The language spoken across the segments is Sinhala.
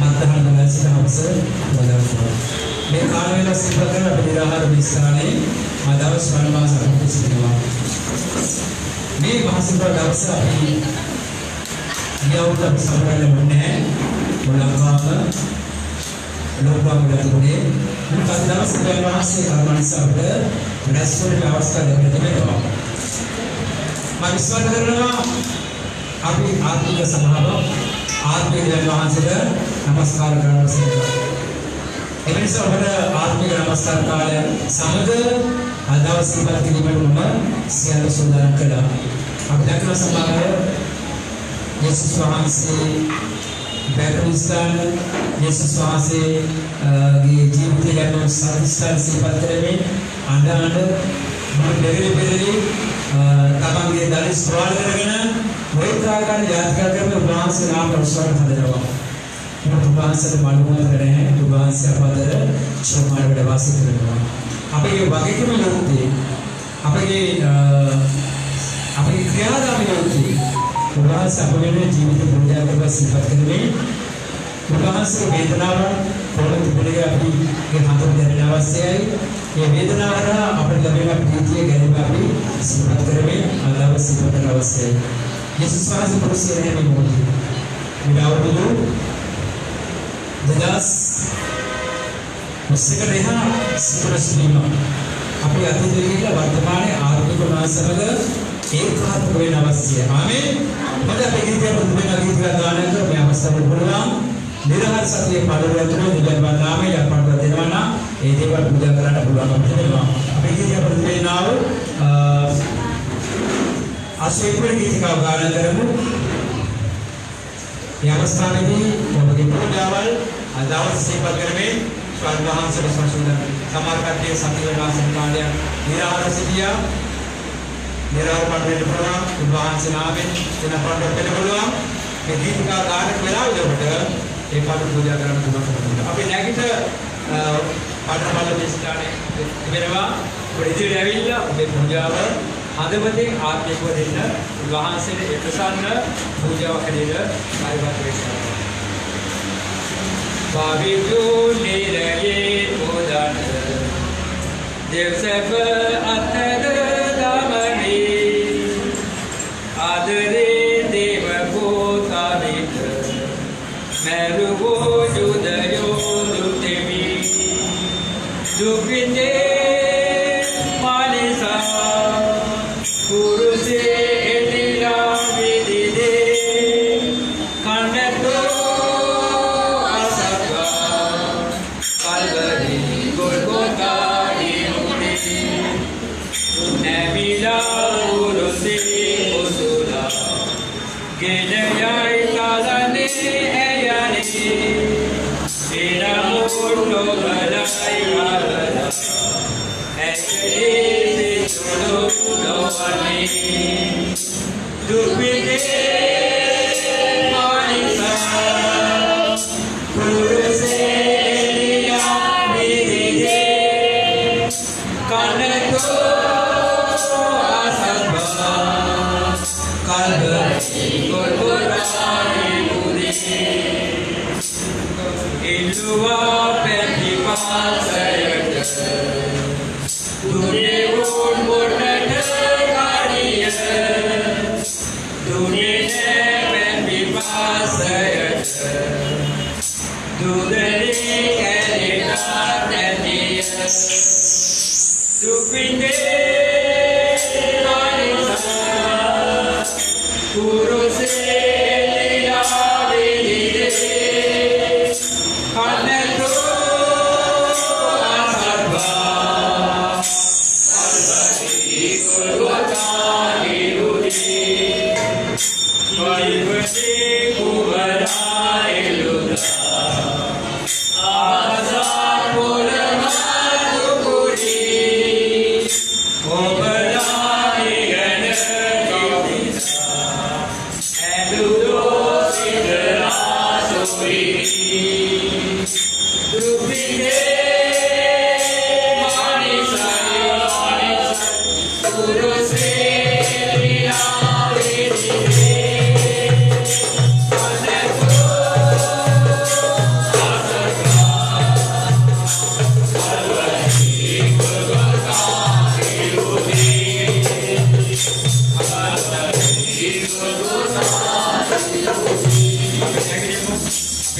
මත්හන් නැසනවස වදාළා. මේ කාලවල සිල්පතන අපිරාහාර විස්තරනේ මදවස් වන්වාස අපිසිනවා. මේ මහසිත දවස අපි යවුට සමරන්න මොන්නේ මොලකාම ලෝකවලදී මුල් දවස් වන්වාසයේ කර්මනිසාවට නැස්වල අවස්ථාව ලැබෙනවා. මම විශ්වාස කරනවා අපි ආත්මික සමාව ආත්මික වහන්සේට නමස්කාර කරනවා. එනිසා අපේ ආත්මික නමස්කාර කාලය සමග අදවස් ඉවත් කිරීමම සියලු සූදානම් කළා. අපි දක්වන සමාගය යේසුස් වහන්සේ බැටරිස්තාන යේසුස් වහන්සේගේ ජීවිතය ගැන සවිස්තර සිහිපත් කරමින් අඬ බෙරි තමන්ගේ දලිස් ප්‍රවාල කරගෙන මොයිත්‍රාකාරී යාත්‍රා කරන උභාන්සේ නාම ප්‍රසන්න හදනවා. මේ උභාන්සට මනුමත කරන්නේ උභාන්සේ අපතර චෝමාරවල වාසය කරනවා. අපේ වගකීම ලෝකේ අපේ ක්‍රියාදාමය ලෝකේ උභාන්සේ අපේ ජීවිත පුරුදා කරලා සිහිපත් කරන්නේ උභාන්සේ වේදනාව කොහොමද පිළිගන්නේ අපි ඒ හඳුන් දෙන්න අවශ්‍යයි. ये वेदना अपने लबेला प्रीतिये गरीब अभी सिमत करवे अल्लाह सिमत अवश्य यीशु स्वास्थ्य पुरुषे रहने मोदी मिलाओ बोलो ददास मुझसे कर रहा सिमरस नीमा अपने अतीत के वर्तमान आत्मिक मानसमग एक हाथ कोई अवश्य आमीन मध्य प्रगति बंधुने नगीत का गाना कर मैं अवस्था में बोलूँगा निराहार सत्य पाडुरत्नो निजन्मा नामे या पाडुर देवाना ये देवर पूजा करना बुला करते हैं वहाँ अभी किसी पर दिए नाव आश्चर्य की थी का गाना करेंगे ये अवस्था में भी जब कि पूजावल अदावत से पकड़ में स्वागतवान से संशोधन समार करके सत्य नाम संकालिया निराहार से दिया निराहार पाडुर देवाना उद्वान से नामे जिन्हें पाडुर पहले बोलूँगा कि गीत का गाना मिलाओ जब बटर एक बार पूजा करना बुला करते हैं अभी नेगेटिव पाठन वाला बेस्टाने मेरा बड़ी डेविल अपने पूजा वर हादवते आप एक बार दिन वहाँ से एक साल न पूजा करें हमारे बात बेस्टा बाबिजू निरये उदान देवसेफ अथर दामनी आदरे देव को ताबित मेरुगो जुदयो दुखिते मानसा पुरुषे एतिला विदिदे कन्नतो असका कल्वरी गोल्गोथा हिमुने नबिला पुरुषे उसुला गेनयाय कालने एयाने तेरा मोटो भलाई वाला ऐसे चलो लोवाने दुर्बिदे मानिसा पुरुषे लिया विदिदे कन्नतो असब्बा Calvary गोल्गोथा हिमुने Ilua pergi pasayat, dunia pun berdekarian, dunia pergi pasayat, dunia kerana dia, dupinde manisa, kurus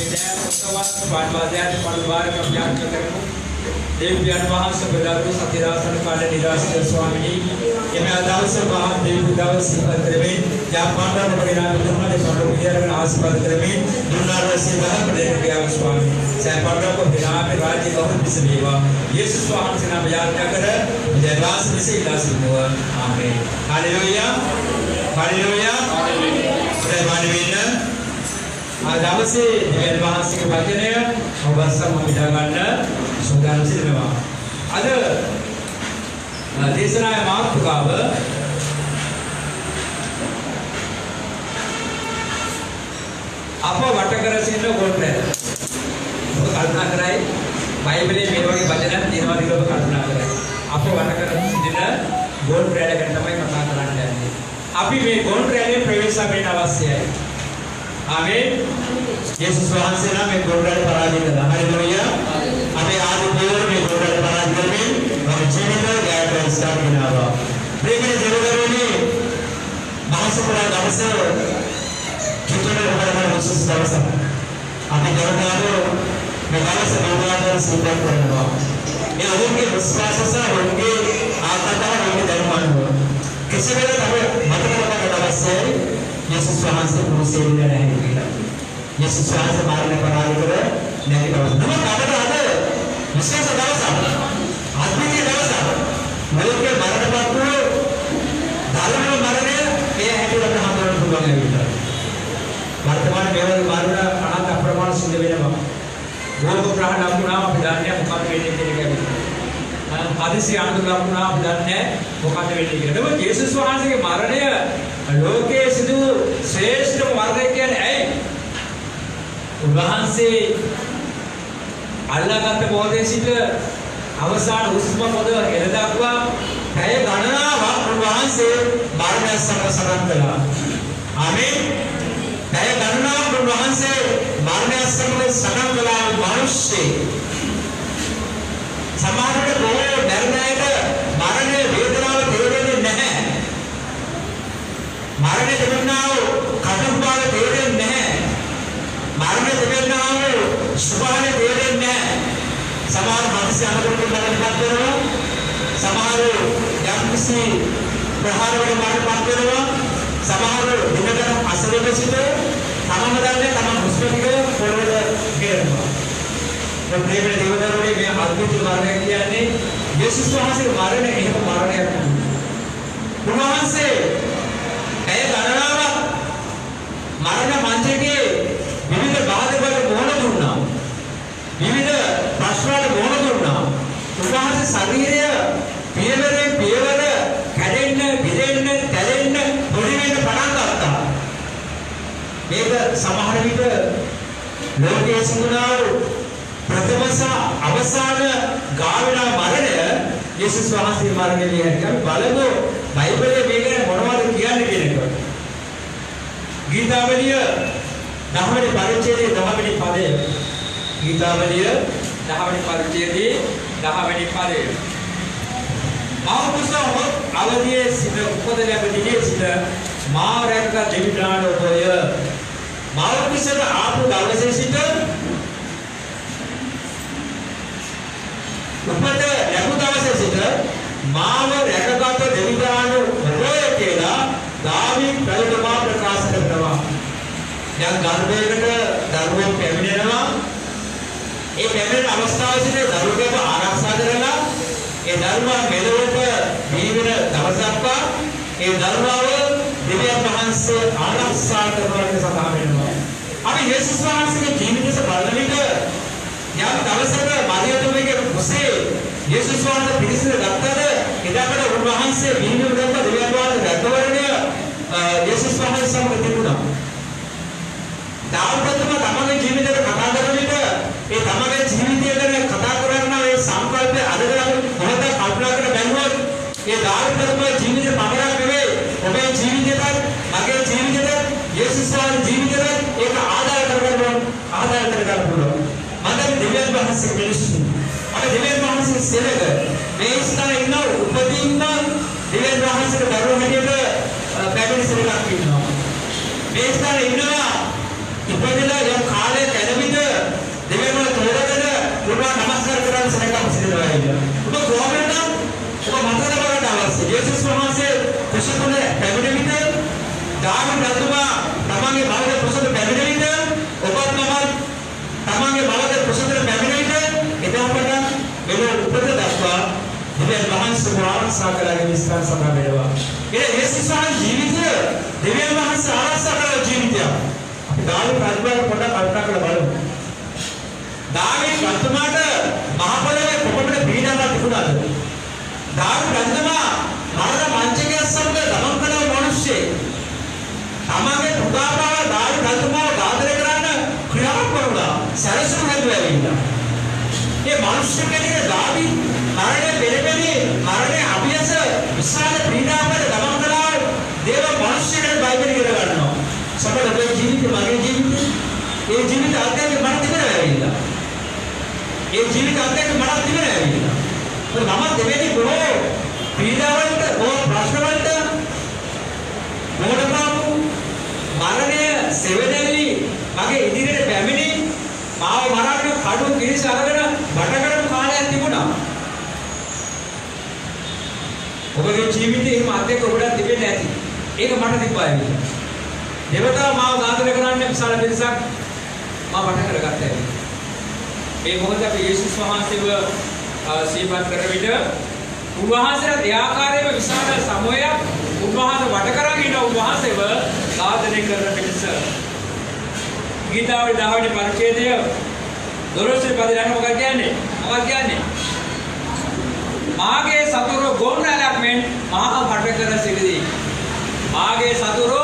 विद्या उत्सव पाठवाध्याय पलवार का ज्ञान करने देव ज्ञान वहाँ से बदारू सत्यरासन काले निराश्रित स्वामी ये मैं अदाल से वहाँ देव उदाल सिंपल करवे या पांडा ने परिणाम तुम्हारे पांडव विद्या रंग आस्पद करवे दुनार से वह पढ़ने गया स्वामी चाहे पांडव को बिना में राज्य बहुत बिसलेवा यीशु स्वामी से नाम याद न कर जयवास में से इलाज हुआ आमीन हालेलुया हालेलुया जय मानवीन आदावसे जयवास के बातें ने और बस हम बिदागंडा सुधार से लेवा अदर देशना मार्ग काव आपा वाटकर से लो बोलते हैं वो कल्पना कराए बाइबल में मेरे वचन तीन वाली लोग कल्पना कराए आपा वाटकर से दिन गोल प्रेड करने में कथा कराने हैं अभी में गोल प्रेड प्रवेश में अवश्य है आमीन यीशु स्वामी से नाम में गोल प्रेड पराजित है हालेलुया हमें आज देवर में गोल प्रेड पराजित में हम जीवित गया कर स्टार्ट करना होगा लेकिन देवदरों ने महासपुरा दवस कितने हमारे विशेष दवस अभी देवदारों मेघालय से देवदारों स्वीकार करना होगा ये उनके विश्वास से उनके आत्मा उनके धर्मान हो किसी भी तरह मतलब का दवस है यीशु स्वामी से गुरु से भी रहेंगे यीशु स्वामी से मारने पर आगे करे नहीं दवस नमक काटना है विशेष दवस आदमी के दवस मेरे के मरण पर को दारू में मरने ये है कि अपने हाथों में भूल गए वर्तमान में मारना अनाथ अप्रमाण सुनने में वो को प्राण अपना विधान्य मुकाबले में लेके गए आदिशी आनंद अपना विधान्य मुकाबले में लेके गए वो यीशु स्वामी के मारने लोके सिद्धू श्रेष्ठ मारने के है वहाँ से अल्लाह का पे बहुत सिद्ध अवसान उसमें पद एलदा हुआ कई गणना वहाँ से मारने सगन कला आमीन कई गणना वहाँ से मारने सगन कला मनुष्य समाज में वो डरना है मारने वेदना तेरे नहीं मारने देवना कटुबाल तेरे नहीं मारने देवना शुभाने तेरे नहीं समाज मनुष्य अनुकूल के बारे में बात कर रहा हूँ समाज जब किसी प्रहार वाले बारे में बात कर रहा हूँ समाज दिनकर असर में सीधे तमाम दाने तमाम मुस्लिम के फॉरवर्ड गेर हुआ तो प्रेम देवदारों ने मैं अद्भुत मारने किया ने यीशु स्वामी से मारने नहीं तो मारने पुनः से कई गणना मारने मानते के विविध बात पर मोहन दूरना विविध प्रश्नों मोहन दूरना पुनः से शरीर पीवरे पीवर करेंट बिरेंट टैलेंट बुरीवेंट पढ़ाना होता एक समाहरित लोग ये सुनाओ प्रथमसा अवसान गाविना मरण यीशु स्वामी से मारने लिए है क्या बालको बाइबल में बेगे मनोवाद किया नहीं लेकर गीतावलीय दहावनी परिचय दहावनी पादे गीतावलीय दहावनी परिचय दहावनी पादे माव पुस्तक हो अवधिये सिद्ध उपदेश अवधिये सिद्ध माव रखता देविदान होय माव पुस्तक आप दावसे सिद्ध उपद यहुदावसे सिद्ध माव रखता देविदान होय केला दावी प्रलुमा प्रकाश करवा या गार्बेगट दारुवे पेमिनेना ये पेमिनेन अवस्था से दारुके को आरक्षा करना ये धर्म मेलवट जीवन दवसप्पा ये धर्माव दिव्य महान से आरक्षा करने के साथ आमेन अभी यीशु स्वामी के जीवन से बदलने का या दवसक मारियो तुम्हें के उसे यीशु स्वामी फिर से रखता है इधर पर महान से जीवन में दिव्य महान रखवरने यीशु स्वामी समझते हैं दाव प्रथम तमगे जीवित कथा करने का ये तमगे जीवित अगर कथा करना ये संकल्प अदर बहुत कल्पना कर बेंगलोर ये दाव प्रथम जीवित पकड़ा कवे ओबे जीवित तक मगे जीवित तक यीशु स्वामी जीवित तक एक आधार कर बोलो मतलब दिव्य महान से मिनिस्ट्री और दिव्य महान से सेवक मैं इसका इन्ना उपदीन दिव्य महान से दरो हटे पैकेट से लगा के मैं इसका इन्ना इपदिला जब खाले कैनबित ආරක්ෂා කළාගේ විස්තර සඳහන් වෙනවා. ඒ යේසුස් වහන්සේ ජීවිතය දෙවියන් වහන්සේ ආරක්ෂා කළ ජීවිතයක්. අපි දාවි රජුගේ පොඩ්ඩක් කල්පනා කරලා බලමු. දාවි රජතුමාට මහ පොළොවේ කොපමණ පීඩාවක් තිබුණාද? දාවි රජතුමා මරණ මංචකය සමග ගමන් කරන මිනිස්සෙක්. තමගේ පුතාව දාවි රජතුමාව ඝාතනය කරන්න ක්‍රියාවක් කරුණා. සැලසුම් හැදුවා. ये मनुष्य के लिए दावी मरने पेरेपेरी मरने अभियस विशाल पीड़ा पर दमन करा देव मनुष्य के बाइबल के लगाना सब लोग जीवित मरे जीवित ये जीवित आते हैं मरते में रहेगा ये जीवित आते हैं मरते में रहेगा तो नमक देवेनी बोलो पीड़ा वंट वो प्रश्न वंट मोड़पापु मरने सेवेनेली आगे इधर फैमिली माव मराठा खाडू किरीस आगना बटकरम खाने तिबुना ඔබගේ ජීවිතේ එහෙම අධ්‍යක්ෂ ඔබට තිබෙන්නේ නැති. ඒක මට තිබ්බයි. දේවතා මාව ඝාතනය කරන්න විශාල පිරිසක් මාව වට කරගත්තා. මේ මොහොත අපි යේසුස් වහන්සේව සීපත් කරන විට උන්වහන්සේලා දෙආකාරයේම විශාල සමූහයක් උන්වහන්සේ වට කරගෙන ඉන්න උන්වහන්සේව ඝාතනය කරන පිරිස. गीतावली 10 वेनी परिच्छेदය 12 වෙනි පදයට මොකක්ද කියන්නේ? මොකක්ද කියන්නේ? මාගේ සතුරු ගොන් රැලක් මෙන් මහා වට කර සිටිදී. මාගේ සතුරු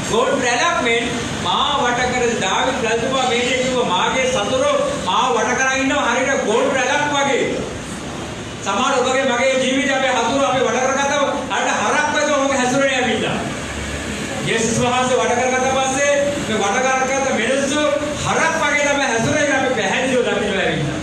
ගොන් රැලක් මෙන් මහා වට කර දාවිද් රජතුමා මේකේ කිව්ව මාගේ සතුරු මාව වට කරගෙන ඉන්නවා හරියට ගොන් රැලක් වගේ. සමහර ඔබගේ මගේ ජීවිතේ අපේ හතුරු අපි වට කරගත්තම හරියට හරක් වගේ ඔබ හැසිරෙන්නේ ඇවිල්ලා. යේසුස් වහන්සේ වට කරගත්ත පස්සේ මේ වට කරගත්ත මිනිස්සු හරක් වගේ තමයි හැසිරෙන්නේ අපි පැහැදිලිව දකින්න ඇවිල්ලා.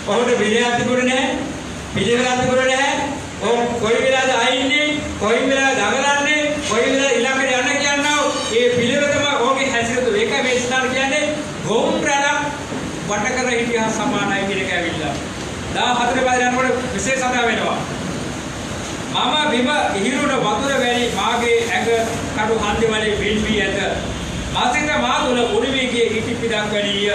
කොහොමද විනයක් තිබුණේ නැහැ? පිළිවෙලක් තිබුණේ නැහැ. ඔව් කොයි වෙලාවද ආයින්නේ? කොයි වෙලාවද දඟලන්නේ? කොයි වෙලාවද ඊළඟට යන්න කියනවා. මේ පිළිවෙල තමයි ඔහුගේ හැසිරෙතු. ඒකයි මේ ස්ථාන කියන්නේ ගොම් රැලක් වට කර හිටියා සමානයි කියන එක ඇවිල්ලා. 14 පදේ යනකොට විශේෂ සඳහන් වෙනවා. මම බිම ඉහිරුණ වතුර වැනි මාගේ ඇඟ කඩු හන්දි වලින් විල්වි ඇත. මාසික මා තුල උරුමීගේ ඉටිපිඩක් වැනිය.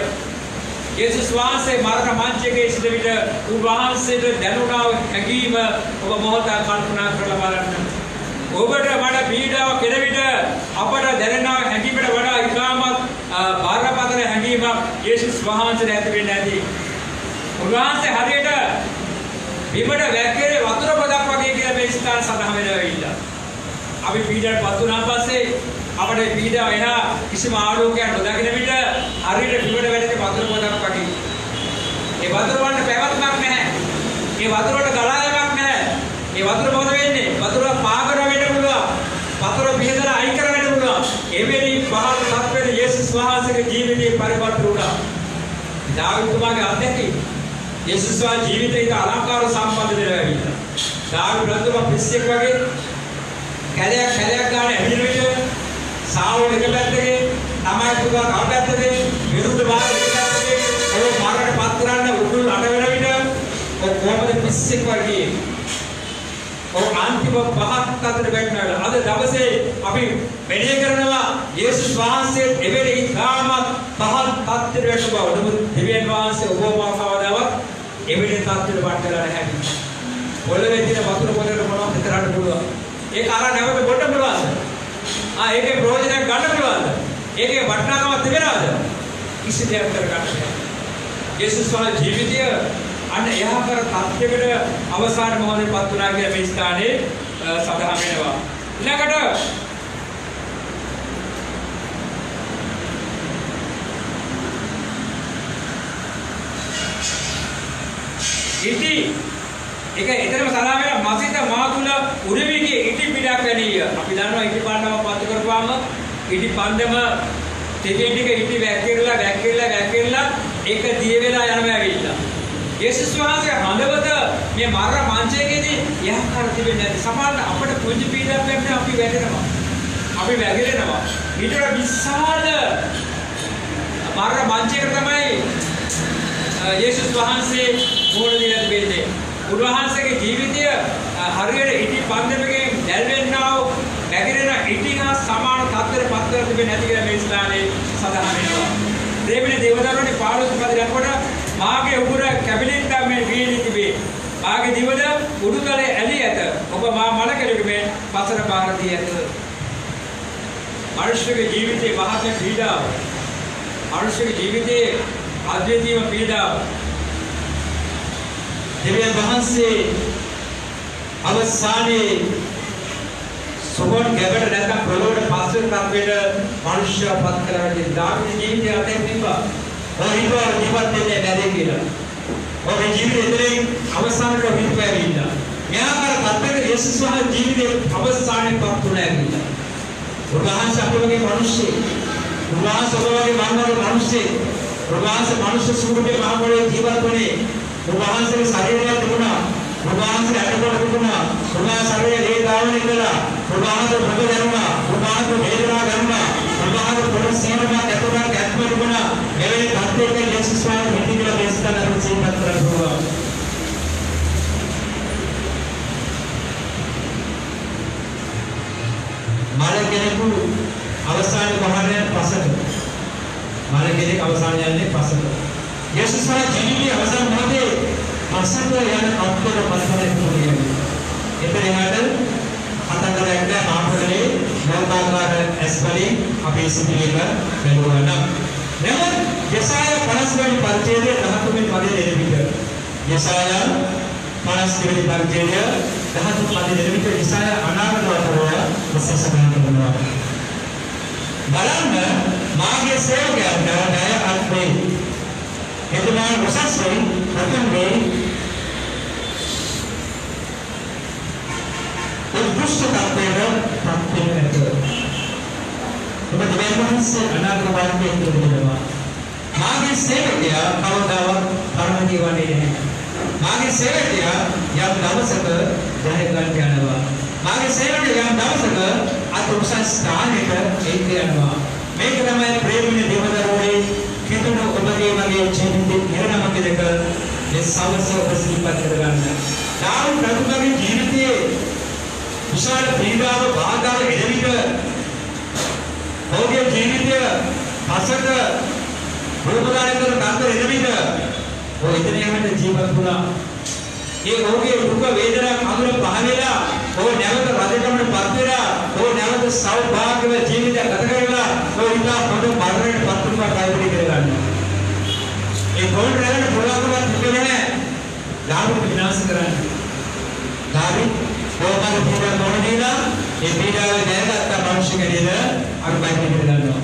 යේසුස් වහන්සේ මරණ මංචකයේ සිට විට උන්වහන්සේට දැනුණා හැඟීම ඔබ මොහොතක් කල්පනා කරලා බලන්න. ඔබට මට පීඩාව කෙර විට අපට දැනෙනා හැඟීමට වඩා ඉතාමත් බාරපතල හැඟීමක් යේසුස් වහන්සේට ඇති වෙන්නේ නැති. උන්වහන්සේ හරියට බිමට වැක්කේ වතුර පොදක් වගේ කියලා මේ ස්ථාන සඳහන් වෙනවා ඉන්න. අපි පීඩාවට පත් වුණාන් පස්සේ අපේ පීඩාව එහා කිසිම ආලෝකයක් නොදකින විට හරියට බිමට වැටෙන වතුර පොදක් වගේ. ඒ වතුර වලට පැවැත්මක් නැහැ. ඒ වතුර වලට ගලා යෑමක් නැහැ. ඒ වතුර මොකද වෙන්නේ? වතුර පාගර වෙන්න පුළුවන්. වතුර පිහදලා අයින් කර වෙන්න පුළුවන්. එවැනි පහත් තත්ත්වයේ යේසුස් වහන්සේගේ ජීවිතේ පරිවර්තන වුණා. දාවිදුමාගේ අත්දැකීම යේසුස් වහන්සේ ජීවිතේට අලංකාර සම්බන්ධ වෙලා ඉන්නවා. දාවිද රජතුමා පිස්සෙක් වගේ කැලයක් ගන්න ඇවිදින විට සාවුල එක පැත්තකේ තමයි පුතා තව පැත්තකේ විරුද්ධ මාර්ග එක පැත්තකේ ඒ මාර්ගයට පත් කරන්න උඩුල් අඩ වෙන විට කොහොමද පිස්සෙක් වගේ අන්තිම පහත් අතර වැටෙනවා. අද දවසේ අපි මෙනෙහි කරනවා යේසුස් වහන්සේ එවැනි ඉතාමත් පහත් තත්ත්වයට වැටුවා. නමුත් දෙවියන් වහන්සේ ඔබ මා කවදාවත් එවැනි තත්ත්වයට වටලා නැහැ. පොළවේ තියෙන වතුර පොළට මොනවද කරන්න පුළුවන්? ඒක අර නැවත බොන්න පුළුවන්ද? ඒකේ ප්‍රයෝජනයක් ගන්න පුළුවන්ද? ඒකේ වටිනාකමක් තිබෙනවද? කිසි දෙයක් කර ගන්න බැහැ. යේසුස් වහන්සේ ජීවිතය අන්න එහා කර තත්ත්වයකට අවසාන මොහොතේ පත් වුණා කියලා මේ ස්ථානයේ සඳහන් වෙනවා. ඊළඟට ඉටි ඒක එතරම් සඳහන් වෙනවා මසිත මා තුල උරුමීගේ ඉටි පිටක් වැනිය. අපි දන්නවා ඉටි පාණ්ඩම පත් කරපුවාම ඉටි පන්දම ටිකේ ටික ඉටි වැක්කිරලා ඒක දිය වෙලා යනවා ඇවිල්ලා. යේසුස් වහන්සේ හඳවත මේ මරණ මංචකයේදී යහකර තිබෙන්නේ නැති. සමහරවිට අපිට පුංචි පීඩාවක් වෙන්න අපි වැටෙනවා. අපි වැగిරෙනවා. ඊට විශාල මරණ මංචකයක තමයි යේසුස් වහන්සේ මුහුණ දීලා තිබෙන්නේ. උන්වහන්සේගේ ජීවිතය හරියට ඉටි පන්දමකින් දැල්වෙන්නා වූ වැగిරෙන ඉටි හා සමාන තත්ත්වයකට පත් කර තිබෙන්නේ නැති කියලා මේ ස්ථානයේ සඳහන් වෙනවා. දෙවියන් දේවදරුවනේ 15 පදයට යනකොට මාගේ උගුර කැබිලින්ට මේ වීලි තිබේ. මාගේ දිවද උඩුතලයේ ඇලී ඇත. ඔබ මා මල කෙරෙකුමේ පසර බාර දී ඇත. මනුෂ්‍යගේ ජීවිතයේ මහත් පීඩාව. මනුෂ්‍යගේ ජීවිතයේ අද්විතීය පීඩාව. දෙවියන් වහන්සේ අවසානයේ සෝවන් ගැබට නැත්නම් ප්‍රලෝභයට පස්සේ තත්වයට මනුෂ්‍ය පත් කරන්නේ දාවිද ජීවිතය අතේ තිබ්බා. ඔහිතෝ ජීවත් වෙන්නේ නැදේ කියලා. ඔබේ ජීවිතේ අවසානට හිතපෑවිලා. මෙයාකාර තත්ත්වයක යේසුස් වහන්සේ ජීවිතේ අවසානයේ පත් වුණා කියලා. උන්වහන්සේ අපේ වගේ මිනිස්සෙක්. උන්වහන්සේ ඔබ වගේ මනෝහර මිනිස්සෙක්. උන්වහන්සේ මනුෂ්‍ය ස්වරූපේ මහමෝලේ ජීවත් වුණේ. උන්වහන්සේගේ ශරීරය තිබුණා. උන්වහන්සේ ඇටකොට තිබුණා. උන්වහන්සේ ශරීරයේ දේ ධාවනය කළා. උන්වහන්සේ භෝග දරුණා. උන්වහන්සේ වේදනා ගන්නවා. උන්වහන්සේ පොළොස් සීනමක් ඇතුළට ගැස්ම තිබුණා. එවැනි තත්ත්වයක යේසුස් වහන්සේ හිටිලා දේශනා කරන ජීවත් කරනවා. මල කෙනෙකු අවසාන පහරේ පසට. මල කෙනෙක් අවසාන යන්නේ පසට. යේසුස් වහන්සේ ජීවිතයේ අවසාන මොහොතේ පසට යන අත්වල පසට කියන්නේ. එතනකට හතන්දරයක්ද මාපදලේ නෝකාකාර ඇස් වලින් අපේ සිටියක බැලුවා නම් නමුත් යසායා 50 වෙනි පරිච්ඡේදයේ 13 වෙනි පදයේ දෙන විට යසායා 50 වෙනි පරිච්ඡේදය 13 පදයේ දෙන විට යසායා අනාගත වතරය විශේෂණ කරනවා. බලන්න මාගේ සේවකයන්ට ණය අත්වේ එතුමා උසස් වෙයි ප්‍රථම වෙයි උත්කෘෂ්ඨතාවයට පත් වෙන්නට. ඔබ දෙවියන්වහන්සේ අනාගත වාක්‍යයේ කියනවා. මාගේ සේවකයා කවදාවත් පරමදී වන්නේ නැහැ. මාගේ සේවකයා යම් දවසක ජය ගන්න යනවා. මාගේ සේවකයා යම් දවසක අත් උසස් ස්ථානයක ඒක යනවා. මේක තමයි ප්‍රේමීය දේවදරුවේ කිතුණු ඔබගේ මගේ ජීවිතේ නිරනමක දෙක මේ සවස ප්‍රසිද්ධ කරගන්න. දාරු ප්‍රතුමගේ ජීවිතයේ විශාල පීඩාව බාධා එළවිට ඔහුගේ ජීවිතය පසට රූපදායක කාන්තර එළවිට ඔහු ඉදිරිය යන්න ජීවත් වුණා. ඒ ඔහුගේ දුක වේදනා කඳුල පහළලා ඔහු නැවත රජකමට පත් වෙලා ඔහු නැවත සෞභාග්‍යව ජීවිතය ගත කරලා ඔහු ඉතා හොඳ මරණයට පත් වුණා කයිපටි කරගන්න. ඒ කොල්ල රැගෙන පොළොවකට තිබෙන්නේ නැහැ. දාරු විනාශ කරන්න. දාරු කොහොමද පීඩා මොනදීලා ඒ පීඩාව දැනගත්ත මිනිස්සු කෙරෙහිද අර බයිබලෙ දන්නවා.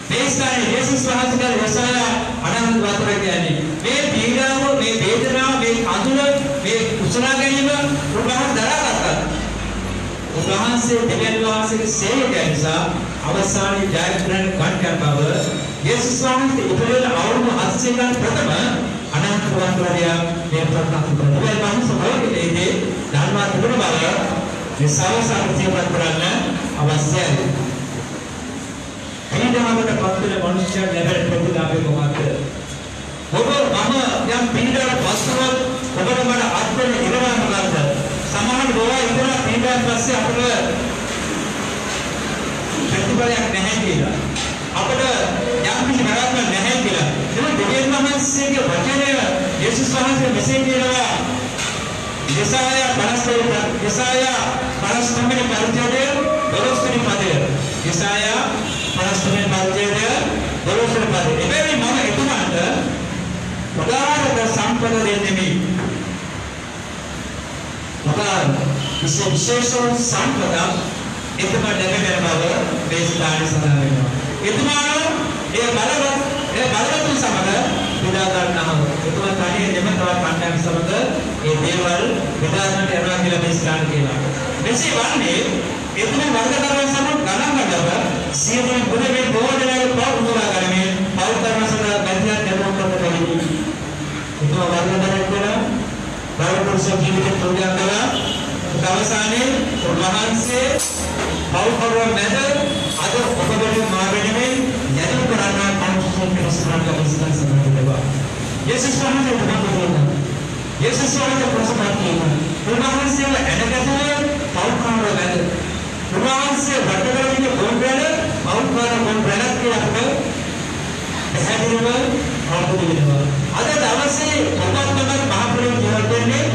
මේ ස්ථානයේ යේසුස් වහන්සේගේ යසායා අනන්ත වතුර කියන්නේ මේ පීඩාව මේ වේදනාව මේ අඳුර මේ කුසලා ගැනීම උන්වහන්සේ දරාගත්තා. උන්වහන්සේ දෙවියන් වහන්සේගේ සේවකයා නිසා අවසානයේ ජයග්‍රහණ ගන්න බව යේසුස් වහන්සේ ඉපදෙන අවුරුදු 700 ගණන් ප්‍රථම අනන්ත වතුරය මේ ප්‍රකාශ කරනවා. ඒ වහන්සේ ධර්මා තිබුණ බව විසවසන් ජීවත් කරන්න අවශ්‍යයි. පීඩාවකට පත් වෙන මිනිස්යා ලැබෙන ප්‍රතිලාභය මොකක්ද? ඔබ මම යම් පීඩාවට පත් වුණොත් ඔබට මට අත්වෙන ඉරවන්න මොකක්ද? සමහර බොවා ඉඳලා පීඩාවට පස්සේ අපිට ප්‍රතිඵලයක් නැහැ කියලා. අපිට යම් කිසි වැරද්දක් නැහැ කියලා. ඒක දෙවියන් වහන්සේගේ වචනය යේසුස් වහන්සේ මෙසේ කියනවා. යසායා 50 වෙනි පරිච්ඡේදය 12 වෙනි පදය. යසායා 50 වෙනි පරිච්ඡේදය 12 වෙනි පදය. එබැවින් මම එතුමාට උදාරද සම්පත දෙන්නේ. උදාර විශේෂ සම්පත එතුමාට ලැබෙන බව මේ ස්ථානයේ සඳහන් වෙනවා. එතුමාට ඒ බලවත් සමග බෙදා ගන්නවා. එතුමා තනියෙම තවත් කණ්ඩායම් සමග ඒ දේවල් බෙදා ගන්නට යනවා කියලා මේ ස්ථාන කියනවා. මෙසේ වන්නේ එතුමා වර්ගකරන සමග ගණන් ගන්නව සියලු ගුණේ බෝධනයේ පවුනා ගන්නේ පෞතරන සඳහා බැඳියක් දෙවොත් කරගන්නේ. එතුමා වර්ගකරන කරන බෞද්ධ ජීවිතේ තුන්යක් කළා. අවසානයේ උන්වහන්සේ පෞතරව මැද අද ඔබගේ මාර්ගයෙන් යතුරු කරන කවුරුන් කෙනෙකුට විශ්වාස කරනවා. යේසුස් වහන්සේ උපකාරනවා. යේසුස් වහන්සේ ප්‍රසන්නයි. උන්වහන්සේ ඇදගතුනේ පෞතරව මැද. උන්වහන්සේ වටකරගෙන ගොන්බැල පෞතරව ගොන්බැලක් කියලා පැහැදිලිව අවබෝධ වෙනවා. අද දවසේ ඔබත් මම මහ ප්‍රේම ජීවත් වෙන්නේ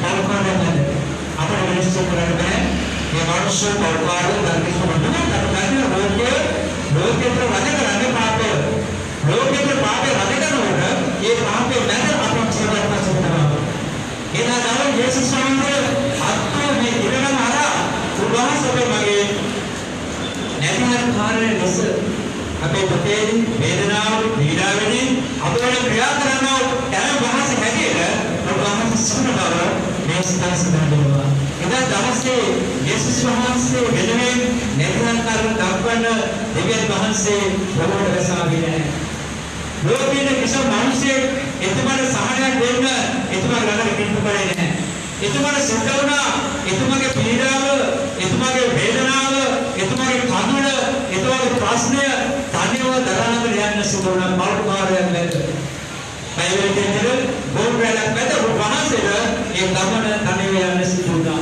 පෞතරව මැද. මනුෂ්‍ය පරිවාරය ධර්මයේ ලෝකයේ රජ කරන්නේ පාපය. ලෝකයේ පාපය රජ කරනකොට ඒ පාපේ නැද අපේ ජීවිතය පසුතනවා. එදා තමයි යේසුස් වහන්සේ අත්ෝ මේ ඉරණම අරා උන්වහන්සේ මගේ නැතිනම් කාරණේ ලෙස අපේ දුකේ වේදනාව පීඩාවෙන් අපේ ක්‍රියා කරනවා යන වහන්සේ හැටියට උන්වහන්සේ සුණබව මේ ස්ථාසනදනවා. එදා දවසේ යේසුස් වහන්සේ වෙනුවෙන් නැතිනම් කාරණා දක්වන දෙවියන් වහන්සේ ප්‍රබෝධ රසාවිය නැහැ. ලෝකයේ කිසිම මිනිසෙක් එතුමාට සහනයක් දෙන්න එතුමා ළඟට කිට්ටු කරේ නැහැ. එතුමාට සිද්ධ වුණා එතුමාගේ පීඩාව, එතුමාගේ වේදනාව, එතුමාගේ කඳුල, එතුමාගේ ප්‍රශ්නය තනියම දරාගෙන යන්න සිදු වුණා මාර්ගකාරයක් නැත. පයිවලෙන්දර බෝම්බලක් නැත වහන්සේට ඒ ගමන තනියම යන්න සිදු වුණා.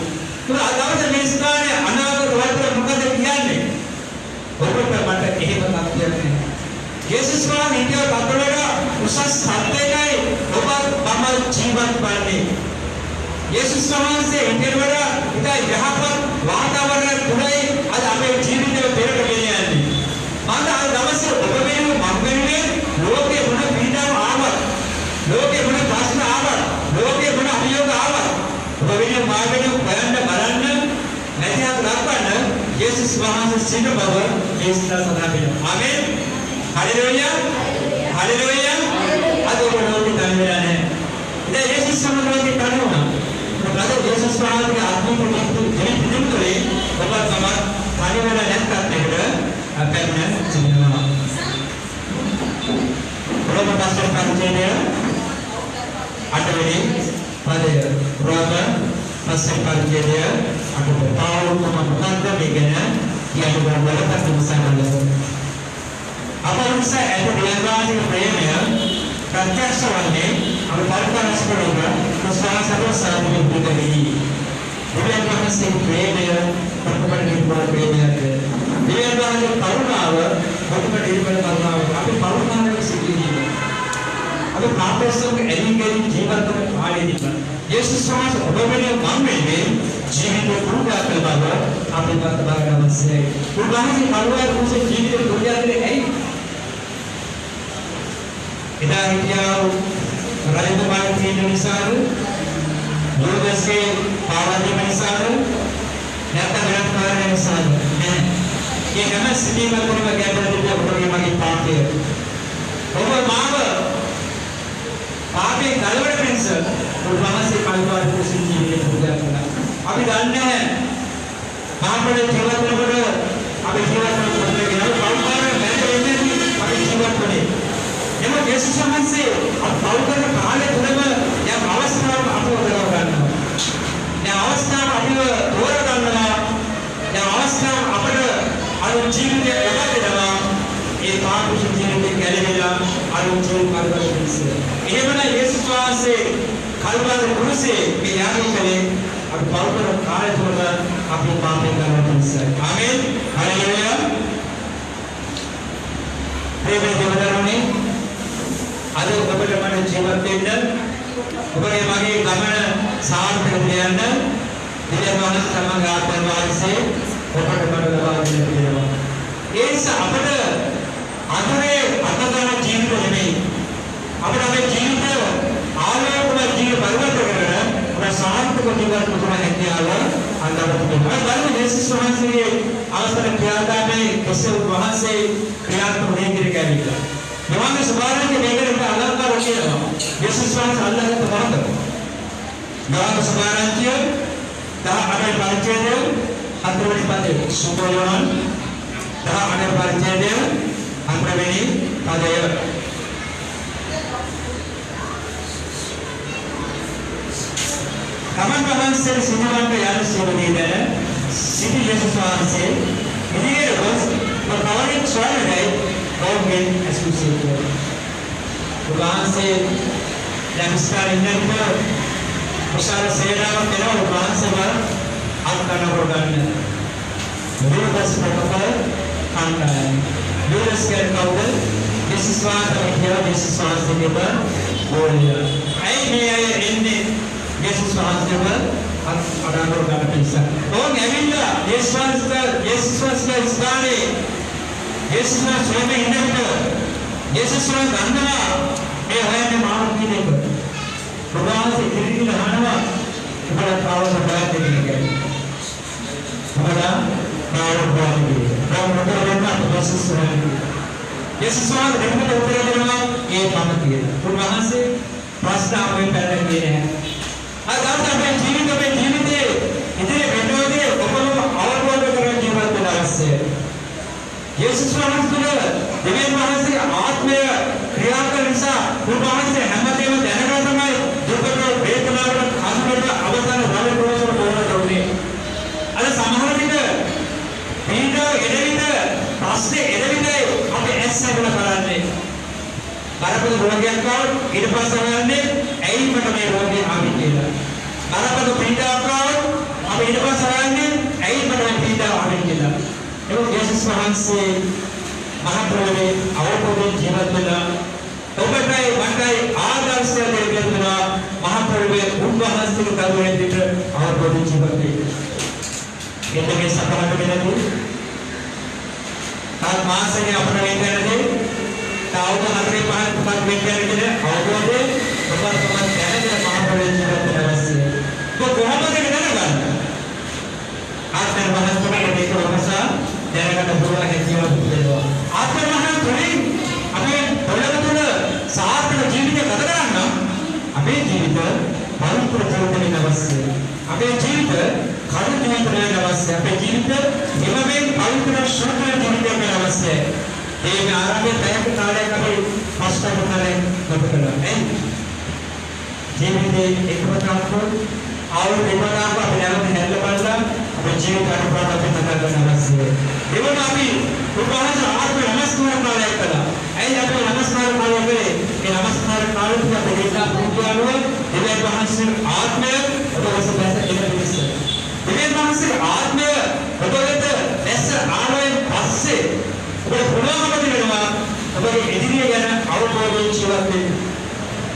ඒක අදවස මේ ස්ථානයේ අනාගත වර්තමාන මොකද කියන්නේ? ඔබට මට එහෙම තත්ත්වයක් නැහැ. යේසුස් වහන්සේ හිටිය තත්ත්වවල උසස් සත්‍යයයි ඔබ මම ජීවත් වන්නේ. යේසුස් වහන්සේ හිටියවල ඉතින් යහපත් වාතාවරණ තුලයි අද අපේ ජීවිතේ පෙරට ගෙනියන්නේ. මම අද දවසේ ඔබ වෙනුවෙන් මම වෙනුවෙන් ලෝකේ මොන පීඩාව ආවත්, ලෝකේ මොන ප්‍රශ්න ආවත්, ලෝකේ මොන අභියෝග ආවත් ඔබ වෙනුවෙන් මා වෙනුවෙන් බලන්න නැතිව ලක්වන්න යේසුස් වහන්සේ සිට බව මේ සඳහන් වෙනවා. ආමෙන්. हालेलुया हालेलुया आज वो लोग तन में आने इधर यीशु समझ के तन होना तो ब्रदर यीशु स्वामी के आत्मा को दिन करे बाबा समाज थाने वाला नेट करते हैं अपने जीवन रोमन पास्टर का चेहरा अटवेरी पदे रोमन पास्टर का चेहरा अटवे पावल को मत बेगना कि अटवे वाला का तुमसा ना අපේ නිසා ඇත දියවාදී ප්‍රේමය ප්‍රත්‍යක්ෂ වන්නේ අපි පරිපාලනය කරන විශ්වාසව සාධුවිකදී. දිව්‍යවහන්සේ ප්‍රේමය ප්‍රකටකරන ප්‍රේමයද දිව්‍යවහන්සේ කරුණාව ප්‍රකටකරන කරුණාව අපි කරුණාවෙන් සිටින්නේ. අපි පාපයෙන් එළිගෙන ජීවත් වන කාලෙදී යේසුස් වහන්සේ ඔබගේ මම්මේ ජීවිත පුරුදා කළ බව අපි වර්තමාන අවශ්‍යයි. උන්වහන්සේ කරුණාව කුසේ ජීවිත පුරුදා කරන්නේ ඇයි? इधर हिटियाव राजकुमार की निसार योगस के पावादी निसार नेता विराटकार निसार ये हमें सिटी में कोई में क्या करते हैं कोई में की पापे वो माव पापे गलवड़ प्रिंस और वहाँ से पालवार को सिटी में पूजा करना अभी जानते हैं वहाँ पर जीवन में बड़े अभी जीवन में बदले गया पालवार में बैठे अभी जीवन बने එම යේසුස් වහන්සේ අපවකන කාලේ තුලම යම් අවස්ථාවක් අපව දරවගන්නවා. ඒ අවස්ථාව අපිව තෝරගන්නවා. ඒ අවස්ථාව අපට අලුත් ජීවිතයක් ලබා දෙනවා. ඒ පාපුෂ ජීවිතේ ගැලවිලා අලුත් ජීවිතයක් ලබා එහෙමනම් යේසුස් වහන්සේ කල්වාරි කුරුසේ මේ යාගය කලේ අපවකන කාලේ තුලම අපි පාපේ කරනවා. ආමෙන්. හalleluya. ප්‍රේමයේ දෙවදරුනේ අද ඔබට මට ජීවත් වෙන්න ඔබගේ මගේ ගමන සාර්ථක වෙන්න දිව්‍යමාන සමග ආත්මවාසයේ ඔබට මට ලබා දෙන්න පිළිවෙල. ඒ නිසා අපට අතරේ අතගාන ජීවිත නෙමෙයි. අපට අපේ ජීවිත ආලෝකමය ජීවිත පරිවර්තන කරන අපේ සාර්ථක ජීවිත තුන හැකියාව අන්දරට බලන්න යේසුස් වහන්සේගේ අවසර ක්‍රියාදාමයේ කෙසේ වහන්සේ ක්‍රියාත්මක වෙන්නේ කියලා. योहाnes सुबारन के बेगर पे अलंकार रखे हैं यीशु स्वामी अल्लाह का तमाम योहाnes सुबारन के ता अने परिचय दे अंतरवली पाते सुबोयोन ता अने परिचय दे अंतरवली पाते कमन कमन से सिनेमा पे यार सेवनी दे सिटी यीशु स्वामी से इन्हीं रोज और कवरिंग स्वामी है और में एसोसिएट है तो वहाँ से नमस्कार इंडियन को विशाल सेना का मेरा और वहाँ से वह आपका नंबर करना मेरे पास प्रोटोकॉल काम कर रहा है मेरे scale counter this is what I hear this is what I hear बोल दिया आई में आये इन्हें this is what I hear අඩානෝ ගන්න පිස්ස. ඕන් ඇවිල්ලා යේසුස්ගේ ස්ථානේ යේසුස්ගේ ස්වයං ඉන්නකොට යේසුස්ව ගන්නවා මේ හොයන්නේ මානව කියන එක. ප්‍රවාහයේ ඉදිරියට යනවා උඹලා කාවද බයද කියන්නේ. උඹලා කාවද බයද. ප්‍රාමෝදරෙන් යේසුස් වහන්සේ දෙන්නට උත්තර දෙනවා ඒ මම කියලා. උන්වහන්සේ ප්‍රශ්න අපේ පැත්තට ගියේ නැහැ. අද අපේ ජීවිතේ ඉතින් මෙතනදී ඔබම අවබෝධ කරගන්න ජීවත් වෙන්න අවශ්‍යයි. යේසුස් වහන්සේ දෙවියන් වහන්සේගේ ආත්මය ක්‍රියා කරන නිසා උන්වහන්සේ හැමදේම දැනගෙන තමයි දුකට වේදනාවට කන්දට අවසන් වලකෝසර තෝරන්නේ. අද සමහර විට පීඩා එළවිද ප්‍රශ්නේ එළවිද අපි ඇස්සගෙන කරන්නේ. බරපතල රෝගයක් ආවොත් ඊට පස්සේ හොයන්නේ ඇයි මට මේ රෝගය ආවේ කියලා. බරපතල පීඩාවක් ආවොත් අපි ඊට පස්සේ හොයන්නේ ඇයි මට මේ පීඩාව ආවේ කියලා. ඒක යේසුස් වහන්සේ මහා ප්‍රභුවේ අවබෝධයෙන් ජීවත් වෙලා ඔබටයි මටයි ආදර්ශය දෙන්නා මහා ප්‍රභුවේ උන්වහන්සේගේ කරුණෙන් පිට අවබෝධයෙන් ජීවත් වෙන්නේ. එතකොට සතරකට වෙනදී තාත් මාසෙක අපේ වෙනදී තාවත හතරේ පහක් පුතක් වෙන්නේ අවබෝධයෙන් ඔබ තමයි දැනගෙන මහා ප්‍රභුවේ ජීවත් වෙන්න අවශ්‍යයි. කොහොමද දැනගන්නේ? ආත්ම මහත්මයේ මේක වමසා දැනගන්න පුළුවන් හැකියාවක් තියෙනවා. ආත්ම මහත්මයේ අපේ පොළොව තුළ සාර්ථක ජීවිතය ගත කරන්න අපේ ජීවිත පරිපූර්ණ ජීවිතයක් අවශ්‍යයි. අපේ ජීවිත කරු ජීවිතයක් අවශ්‍යයි. අපේ ජීවිත නිමෙන් පරිපූර්ණ ශුද්ධ ජීවිතයක් අවශ්‍යයි. ඒ ආරම්භයේ පැයක කාලයක් අපි පස්තක කරේ ගත කරනවා. ජීවිතේ එකවතාවක් ආවෝ දෙවනාව අපි නැවත හැල්ල බලලා අපේ ජීවිත අනුපාත අපි කතා කරන්න අවශ්‍යයි. එවන අපි උපවාස ආත්ම නමස්කාර කාලයක් කළා. ඇයි අපි නමස්කාර කාලය කරේ? ඒ නමස්කාර කාලෙත් අපි දෙකක් පුරුදුවනවා. දෙවියන් වහන්සේ ආත්මය ඔබවස දැස ඉරවිස. දෙවියන් වහන්සේ ආත්මය ඔබට දැස ආලෝයෙන් පස්සේ ඔබ පුරාමත වෙනවා. ඔබගේ ඉදිරිය ගැන අවබෝධයෙන් ජීවත් වෙන්න.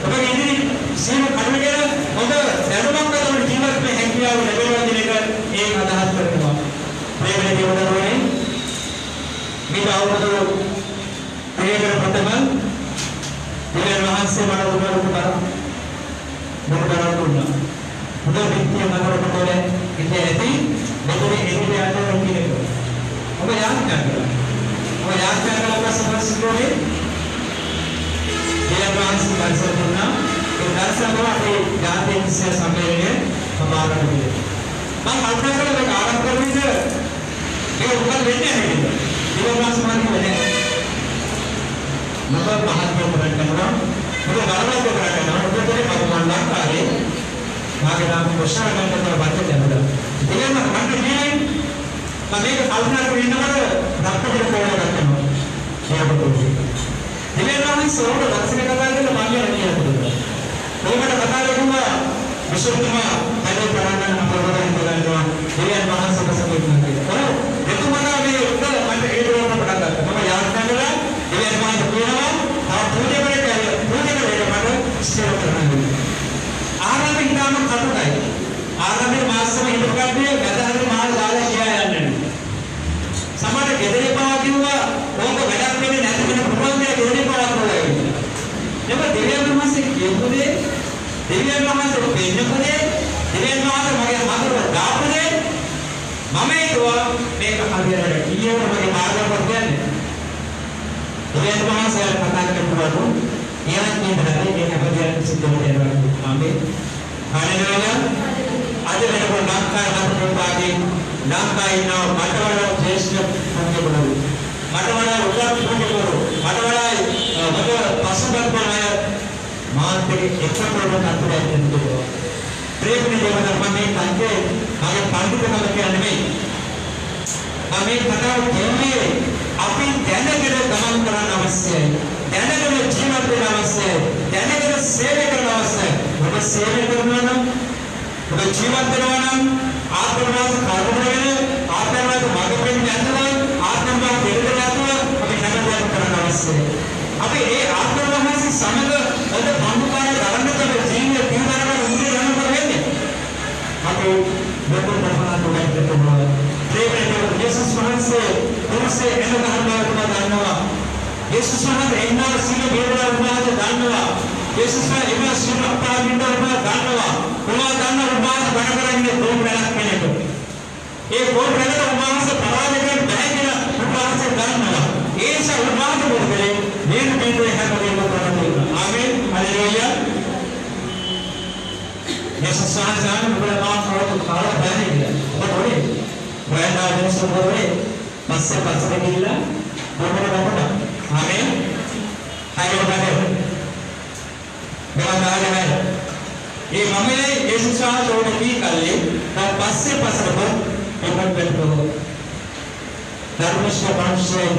ඔබගේ ඉදිරි සීම කඩගෙන ඔබ දැනුමක් ගන්න ජීවත් වෙන්න හැකියාව ලැබෙනවා කියන එක ඒ අදහස් කරනවා. ප්‍රේමයේ දේවදරුවනේ මේ අවබෝධය ප්‍රේමයේ ප්‍රථම දෙවියන් වහන්සේ මට උපකාර කරා. මොකද කරන්නේ? මුද විද්‍ය නගරවල ඉන්නේ ඇති මෙතන එළිය යනවා කියන එක. ඔබ යාඥා කරලා. ඔබ යාඥා කරලා සමස්තෝනේ දෙවියන් වහන්සේ දර්ශන දුන්නා. ඒ දර්ශනව අපේ ජාතික සම්මේලනයේ සමාරම්භ කළේ. මම කල්පනා කළා මේක ආරම්භ කරන විට ඒක උගල වෙන්නේ නැහැ නේද? දෙවියන් වහන්සේ මාර්ගය වෙන්නේ. මම මහත්කම් කරනවා. මොකද ගණනාවක් කරනවා. ඔබට කවුරුන් ලංකාවේ මාගේ නාම ප්‍රශ්න ගන්න බද්ද දෙනවා. දෙවියන් මට කියන්නේ මම මේක කල්පනා කරගෙන ඉන්නකොට රක්තපිට පොළ ගන්නවා. ඒක දෙවියන් වහන්සේ සෝර දර්ශන කතා කරලා මම කියනවා. ඔබට කතා කරනවා විශ්වතුමා හැදේ ප්‍රාණන අපරවරෙන් බලනවා. දෙවියන් වහන්සේ ප්‍රසන්න වෙනවා. එතුමා මේ උත්තර මට ඒ දෝරට පටන් ගත්තා. මම යාඥා කළා දෙවියන් වහන්සේ කියනවා ඉස්සර කරන්නේ. ආරම්භ ඉඳාම කටුකයි. ආරම්භයේ මාසෙම හිටපගන්නේ වැදහරි මහල් දාලා කියා යන්නේ. සමහර ගෙදරේ පාවා කිව්වා ඕක වැඩක් වෙන්නේ නැති වෙන ප්‍රබෝධය ගෙදරේ පාවා කරලා. ඒක දෙවියන් වහන්සේ කියපුදේ දෙවියන් වහන්සේ පෙන්නපුදේ දෙවියන් වහන්සේ මගේ හදවත දාපුදේ මම ඒකවා මේක හරියට කියනවා මගේ මාර්ගපත් කියන්නේ. දෙවියන් වහන්සේ කතා කරපුවා yang ini yang bagian situ daerah kami. Hanya ada yang nangkai atau pagi nangkai no matawala gesture punya baru. Matawala ulang punya baru. Matawala mata pasukan pernah mati ekor orang satu yang itu. Trip ni jangan kami tangke kami pandu kami kian ini. Kami kata kami api jangan kita kaman kerana awasya. දැනගෙන ජීවත් වෙන්න අවශ්‍යයි. දැනගෙන සේවය කරන්න අවශ්‍යයි. ඔබ සේවය කරනවා නම් ඔබ ජීවත් වෙනවා නම් ආත්මවාද කර්මවල ආත්මවාද මාර්ගයෙන් යනවා ආත්මවාද දෙවියන් යනවා අපි හැමදේම කරන්න අවශ්‍යයි. අපි ඒ ආත්මවාදයේ සමග ඔබ සම්පූර්ණ ගණන් කරන ජීවිතය පිළිබඳව උදේ යනකොට වෙන්නේ. අපි නිසා එම සිල් අපාරින්න ඔබ ගන්නවා. කොහොමද ගන්න උපාස බණ කරන්නේ කොහොම වෙනස් කෙනෙක්. ඒ කොහොම වෙනද උපාස පරාජයෙන් බෑ කියලා උපාස ගන්නවා. ඒ නිසා උපාස කරන්නේ මේ පිටේ හැමදේම කරන්නේ. ආමේන්. හalleluya. yesus සාහසාන උපරාම කරतो කාල බෑ කියලා. ඔබ වයනා දෙසෝරේ පස්සේ ගිහිල්ලා බොහොම වටා. ආමේන්. හයියෝ මෙවදාගෙන ඒ මමයේ යේසුස් වහන්සේ කී කල්ලේ දැන් පස්සේ පස්සට එපත් වෙනවා. ධර්මශ්‍රේ මාංශයේ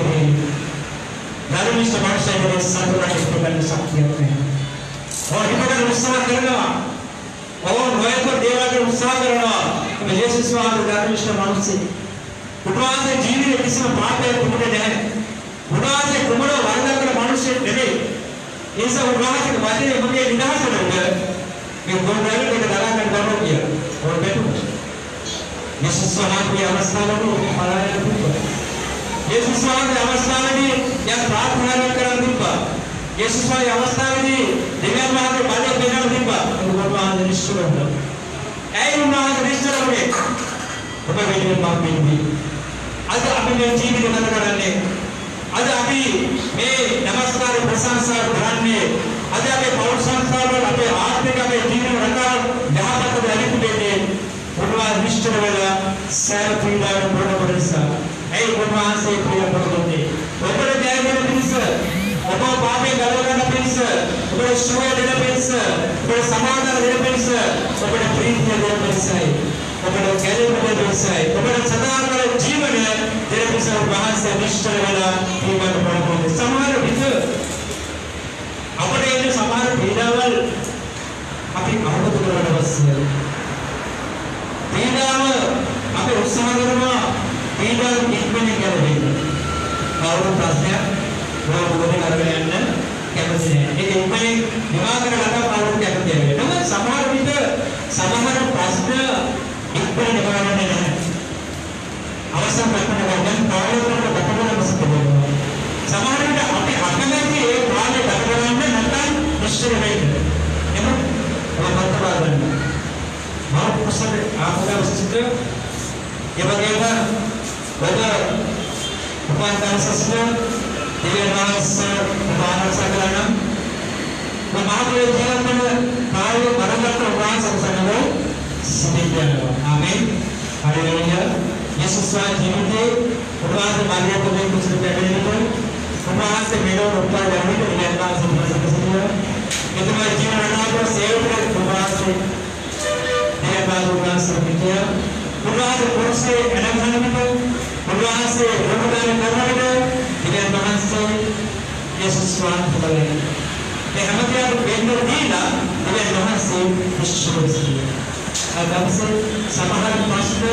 සතුටට ඉපදෙන්න ශක්තියක් නැහැ. ඔය උත්සාහ කරනවා. නොයෙක් දේවල් උත්සාහ කරනවා. මේ යේසුස් වහන්සේ ධර්මශ්‍රේ මාංශයේ උන්වහන්සේ ජීවිතේ කිසිම පාපයක් තිබුණේ නැහැ. උන්වහන්සේ කුමන වරදක් කළ මිනිසෙක් නෙමෙයි. ඒ නිසා උන්වහන්සේගේ වචනේ මගේ විනාශ කරනවා. මේ ගොඩනැගිලි දෙක දරා ගන්න බැහැ කියලා. ඕන බැලුවා. යේසුස් වහන්සේ අවස්ථාවේදී පලායන දුන්නා. යේසුස් වහන්සේ අවස්ථාවේදී යම් ප්‍රාර්ථනා කරන දුන්නා. යේසුස් වහන්සේ අවස්ථාවේදී දෙවියන් වහන්සේ බලය දෙන්න දුන්නා. උන්වහන්සේ නිශ්චල වුණා. ඇයි උන්වහන්සේ නිශ්චල වුණේ? ඔබ වෙන්නේ පාපෙන්නේ. අද අපි මේ ජීවිතය ගත කරන්නේ. අද අපි මේ නමස්කාර ප්‍රශංසා කරන්නේ. අද අපි පෞල් සංස්කාරවල අපේ ආත්මික අපේ ජීවන රටාව යහපත් වෙලිකුදේ උන්වහන්සේ නිශ්චල වෙලා සෑම පීඩාවක් ප්‍රබෝධිසා. ඒ උන්වහන්සේ ප්‍රිය ප්‍රබෝධේ. ඔබට ජයගෙන පිණිස ඔබ පාපේ ගලව ගන්න පිණිස ඔබට සුවය දෙන පිණිස ඔබට සමාදාන දෙන පිණිස ඔබට ප්‍රීතිය දෙන පිණිසයි. ඔබට ගැලවෙන්න පිණිසයි. ඔබට සදාකාල ජීවනය දෙන පිණිස උන්වහන්සේ නිශ්චල වෙලා ජීවන ප්‍රබෝධේ. සමහර විට අපේ ඉන්න සමහර පීඩාවල් අපි අවබෝධ කරගන්න අවශ්‍යයි. පීඩාව අපි උත්සාහ කරනවා පීඩාව ඉක්මනින් ගැලවෙන්න. කවුරු ප්‍රශ්නයක් මොකද කරගෙන යන්න කැමති නැහැ. ඒක ඉක්මනින් නිවා කරගන්න කවුරු කැමති නැහැ. නමුත් සමහර විට සමහර ප්‍රශ්න ඉක්මනින් නිවා ගන්න නැහැ. අවසන් ප්‍රශ්න ගන්න කවුරුකට බටවල මොකද සමහර විට අපි අකමැති ඒ කාලේ ගත කරන්න නැත්නම් නිශ්චල වෙන්න. එහෙනම් ඔබ මතවාදන්න. මාර්ගපසද ආපදාවසිත ඒ වගේම ඔබ උපන්තරසස්ස දෙවියන්වහන්ස උපන්තරස කරන මාගේ ජීවිතවල කාර්ය මරණකට උපන්තරසනෝ සිටිනවා. ආමේන්. හalleluya. යේසුස් වහන්සේ ජීවිතේ උපවාස මාර්ගයෙන් කුසල ලැබෙනවා. උපවාසයේ මෙලොව උපකාර ලැබෙන්න ඉලක්කයන් සම්පූර්ණ එතුමා ජීවන රටාව සේවකයන් උපවාසයේ දේවාල උපවාසයේ උපවාසයේ පුරුෂයේ අනම්මනමිත උපවාසයේ රොමදාන කරනකොට ඉලක්කයන් වහන්සේ යේසුස් වහන්සේ බලන්නේ මේ හැමතිස්සෙම වෙන්න දීලා ඉලක්කයන් වහන්සේ විශ්වාසයි. අදවසේ සමහර ප්‍රශ්න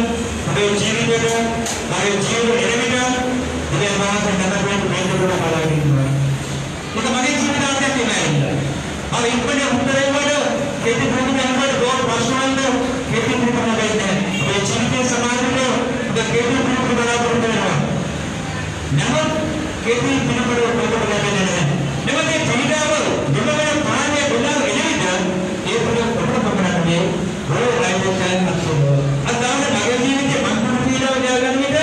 අපේ ජීවිතේ අපේ ජීවන එළෙමිට ඉතින් මාතෘ නතරෙන් මේකට බලන්න ඉන්නවා. ඒක මගේ ජීවිතාන්තයක් නෙමෙයි. අර ඉක්මනේ උත්තරේ වල කෙටි ප්‍රතික්‍රියාවල දෝෂ ප්‍රශ්න වල කෙටි ප්‍රතික්‍රියාවක් නැහැ. මේ ජීවිතේ සමාජයේ කෙටි ප්‍රතික්‍රියාවක් කරනවා. නමුත් කෙටි ප්‍රතික්‍රියාවක් ලැබෙන්නේ නැහැ. නමුත් මේ පීඩාව දුරවන පාණ්‍ය බුදුන් එළියට ඒ ප්‍රතික්‍රියාවක් රෝ රයිවකයන් අත්දෝ. අදාළ මගේ ජීවිතේ මන්ත්‍ර පීඩාව දාගන්න විට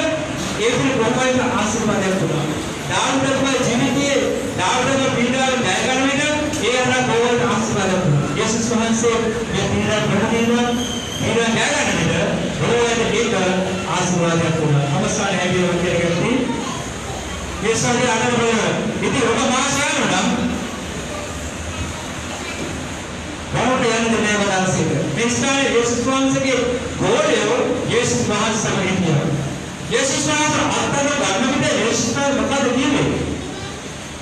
ඒක කොහොමද ආශිර්වාදයක් තුනා. දානකම ජීවිතයේ දානකම පීඩාව දාගන්න විට ඒ අර කොහොමද ආශිර්වාදයක් තුනා. යේසුස් වහන්සේ මේ පීඩාව ප්‍රතිදින පීඩාව දාගන්න විට රෝවැට ඒක ආශිර්වාදයක් තුනා. අවසාන හැබැයි වගේ යේසුගේ ආනන්දය ඉතින් ඔබ මාසයන් නම් මොකද යන්නේ මේ වදාසික. මේ ස්ථානයේ යේසුස් වහන්සේගේ ගෝලය යේසුස් වහන්සේ සමග හිටියා. යේසුස් වහන්සේ අත්දැක ගන්න විට යේසුස් වහන්සේ මොකද කියන්නේ?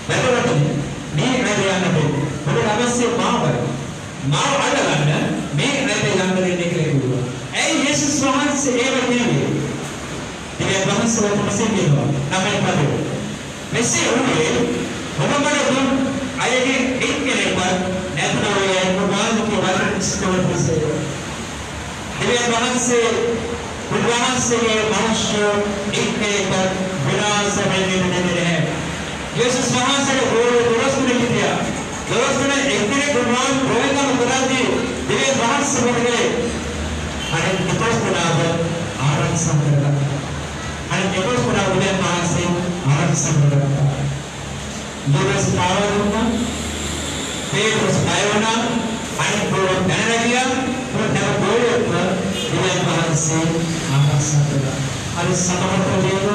වැටරට මේ ඇයි යන්නේ? ඔබට අවශ්‍ය මාව අල්ලගන්න මේ ඇයි යන්න දෙන්නේ කියලා කිව්වා. ඇයි යේසුස් වහන්සේ ඒව කියන්නේ? ඒ වහන්සේ වහන්සේ කියනවා. තමයි පාඩේ. මෙසේ උනේ මොකද අයගේ එක්කෙනෙක් නැත්නම් මොනවාගේ වරක් ඉස්කවන්නේ. දෙවියන් වහන්සේ බුදුහන්සේගේ මනුෂ්‍ය එක්කෙනෙක් විනාශ වෙන්නේ නැහැ. යේසුස් වහන්සේගේ ගෝල දොරස්තුනේ හිටියා. දොරස්තුනේ එක්කෙනෙක් गुणवान रोएगा मुरादी दिवे बाहर से बढ़ गए आणि निकोस पुनाव आरक्षण करता आणि निकोस पुनाव उद्या महासे आरक्षण करता दिवस पावना पेट पावना आणि दोन धनरागिया पण त्या दोन दिवे महासे आरक्षण करता आणि समर्थ देव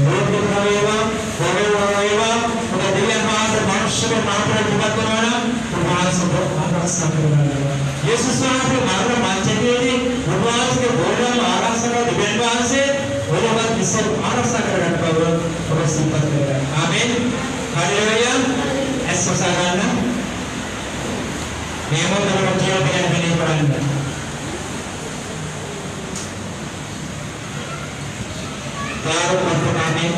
रोड देवा गोवेवा उद्या दिवे महासे मनुष्य को मात्र जीवन करवाना महासे आरक्षण करना येशूस ने मार्ग मांचेदी उपवास के भोजन आराधना का दिव्य से वो बात इससे आराधना करने का वो सिंपल करेगा आमीन हालेलुया ऐसा सागाना नियमों का जीवन में नहीं पड़ेगा तारो पंथ में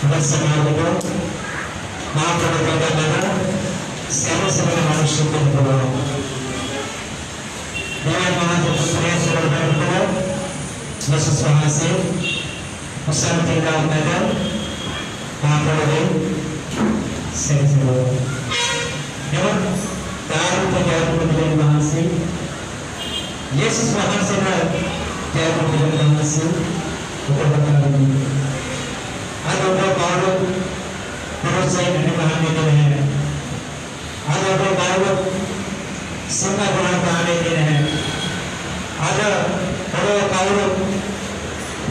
बस समाज को महाप्रभु का दादा सेवा सेवा मनुष्य को बोलो Dewan Mahasiswa Surabaya Yesus Mahase Usaha tinggal pada Mahapurwani Sensoro Dewan Taruh Kejaran Dewan Mahase Yesus Mahase Kejaran Dewan Mahase Upabakan Ada baru terus saya dipahami dengan ada baru संगा गुना कहने देने हैं आज बड़ो कावलो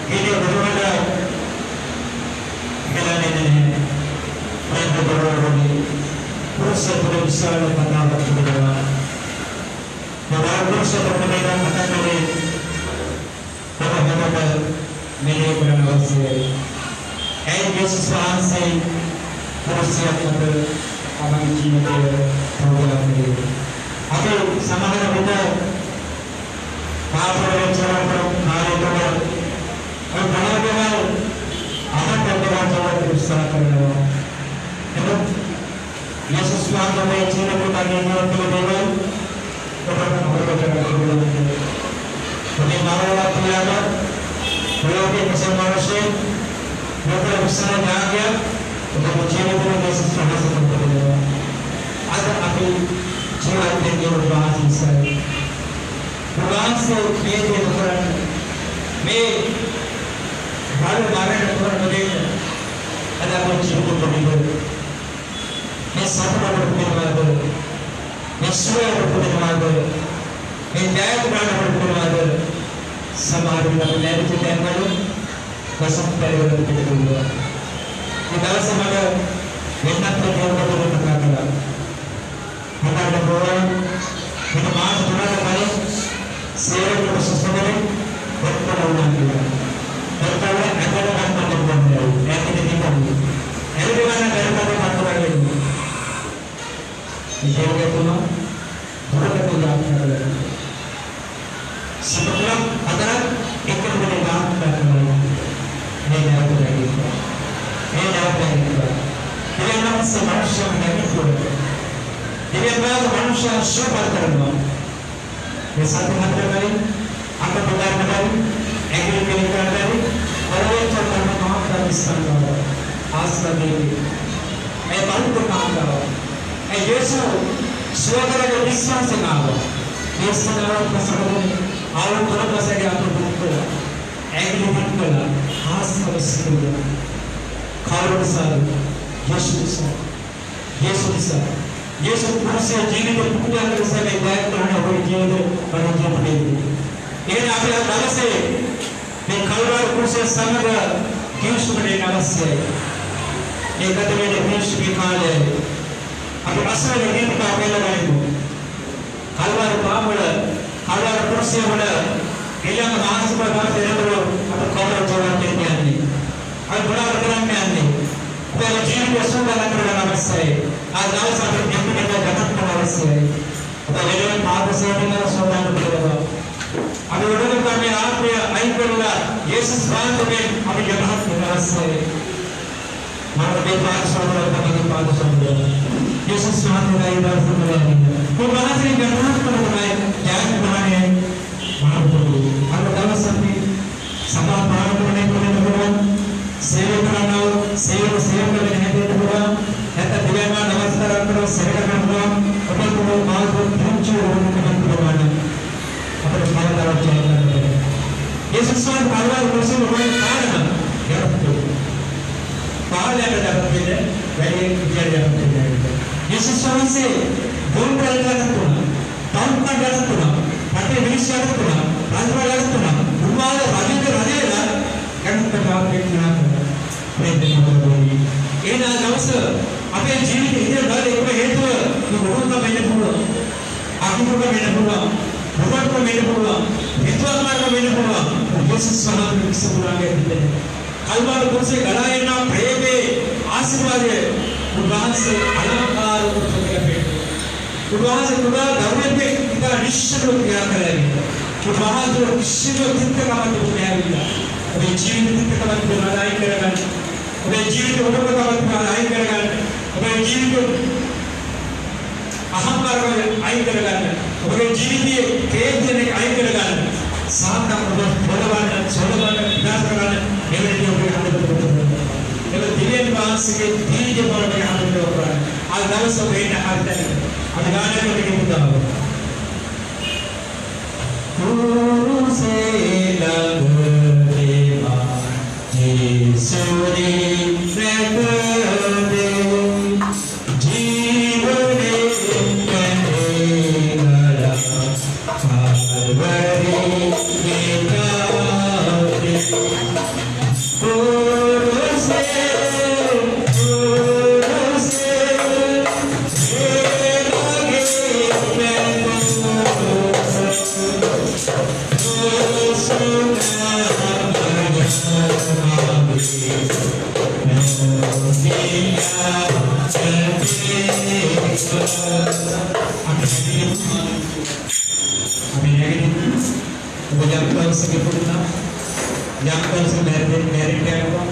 कीड़े बुरुंडा खिलाने देने हैं मैं बड़ो रोगी पुरुष से पूरे विशाल पता बच्चे देवा जब पुरुष से बच्चे देवा पता करे तब हमें पर मेरे पर नवसे ऐ यीशु स्वान से पुरुष से अपने अमंग जीवन के प्रोग्राम में अभी समाधान होता है महाप्रभु चरण पर नारे पर और बना के बाद आमंत्रण करने वाला चरण पर उत्साह करने वाला है यीशु स्वामी ने जीवन को ताकि जीवन के लिए देवा तो हमारे चरण पर बोलते हैं उन्हें मारा किया गया लोगों के मुसलमानों से लोगों उत्साह जा गया तो वो जीवन को यीशु स्वामी से करते देवा आज अभी जीवन के लिए उड़ान इंसान उड़ान से ये उड़ान में बारे उड़ान में अदा को जीवन को मिले मैं साधना करने वाला मैं सुबह करने वाला मैं न्याय करने वाला समाज में न्याय के टाइम में कसम करने वाला ये दावा समाज में ना तो क्या होगा तो kita berdoa kita maaf Tuhan kemarin saya berproses kemarin berperluan juga berperluan ada kantor berdoa yang tidak kita ini di mana dari kantor lagi ini juga Tuhan bukan Tuhan sebelum ada ikut berdoa ini jauh lagi ini memang semanusia menjadi Ini adalah manusia super terkenal. Satu matra kali, apa benar kali, agri kali kali, orang yang cakap nama kami sama, asal ini. Baru berkata kau, Yesus suara yang Islam sengaja, Yesus orang pasal awal orang pasal yang aku buka, agri buka, asal sesuatu, kalau besar, Yesus Yesus punya जीवन को पूरा कर सके दायित्व करना हो जीवन पर जो पड़ेगी लेकिन आप यहाँ दावा से मैं कलवार पुरुष समग्र क्यों सुने नवस्य ये कहते हैं कि पुरुष भी काल है अब असर नहीं का पहला गायब कलवार पावड़ कलवार पुरुष बड़ा किला में महासभा बात है तो अब कौन जवाब देते हैं अब बड़ा रकम में आने तो जीवन को सुंदर करना नवस्य है आज दाव साहब ने अपने जगत का नवस्य है तो वेले पाप से बिना सुंदर करेगा अब उन्होंने कहा मैं आप में आई करूँगा यीशु स्वामी में अभी जगत का नवस्य है मानो बेकार सुंदर करने की बात सुन रहे यीशु स्वामी का इधर से मिलेगा तो बाहर से जगत को बनाए जान बनाने महाप्रभु अब दाव साहब ने सभा पार करने को भगवान सेवा करना सेवा करने के लिए भगवान ऐसा दिव्य नमस्कार करो सेवा करना कुछ लोगों को मन प्रमाण अपने भावना और चलना ये संस्कार कारोबार कुर्सी लोगों कारण यार तो पाल या जगत में वही विचार जगत में ये संस्कार से गोल पर जगत को टाउन पर जगत को पटे विनिश जगत को राजवा जगत को उन्माद राजे ना गणित का व्यक्ति ना प्रेम ये ना जवस अपने जीवित इधर डाले एक हेतु कि भगवान का मैंने बोला आखिर का मैंने बोला भगवान का मैंने बोला विद्वान का मैंने बोला ये संस्कार में किसी बुरा के दिले कलवार को से गलाए ना प्रेम आशीर्वाद है भगवान से अलंकार को चलेगा बेटे भगवान से खुदा धर्म पे इतना निश्चय लोग क्या करेंगे भगवान जो निश्चय लोग जितने का मत बोलने आएगा अबे जीवित जितने का मत बोलना नहीं करेगा अबे जीवित होने का मत बोलना नहीं करेगा अबे जीवित अहंकार का नहीं करेगा अबे जीवित केवल देने का नहीं करेगा साथ का भगवान विनाश करना ये मेरे ऊपर हाथ में ये दिव्य बांस के दीज पर मेरे हाथ में ऊपर आज नवस हो गई ना हाथ है अब गाने में भी होता है गुरु से लग देवा जीसुरी रग दे जीवने कहे गला पार्वरी बेगाते गुरु से yang kalau sebenarnya dia apa?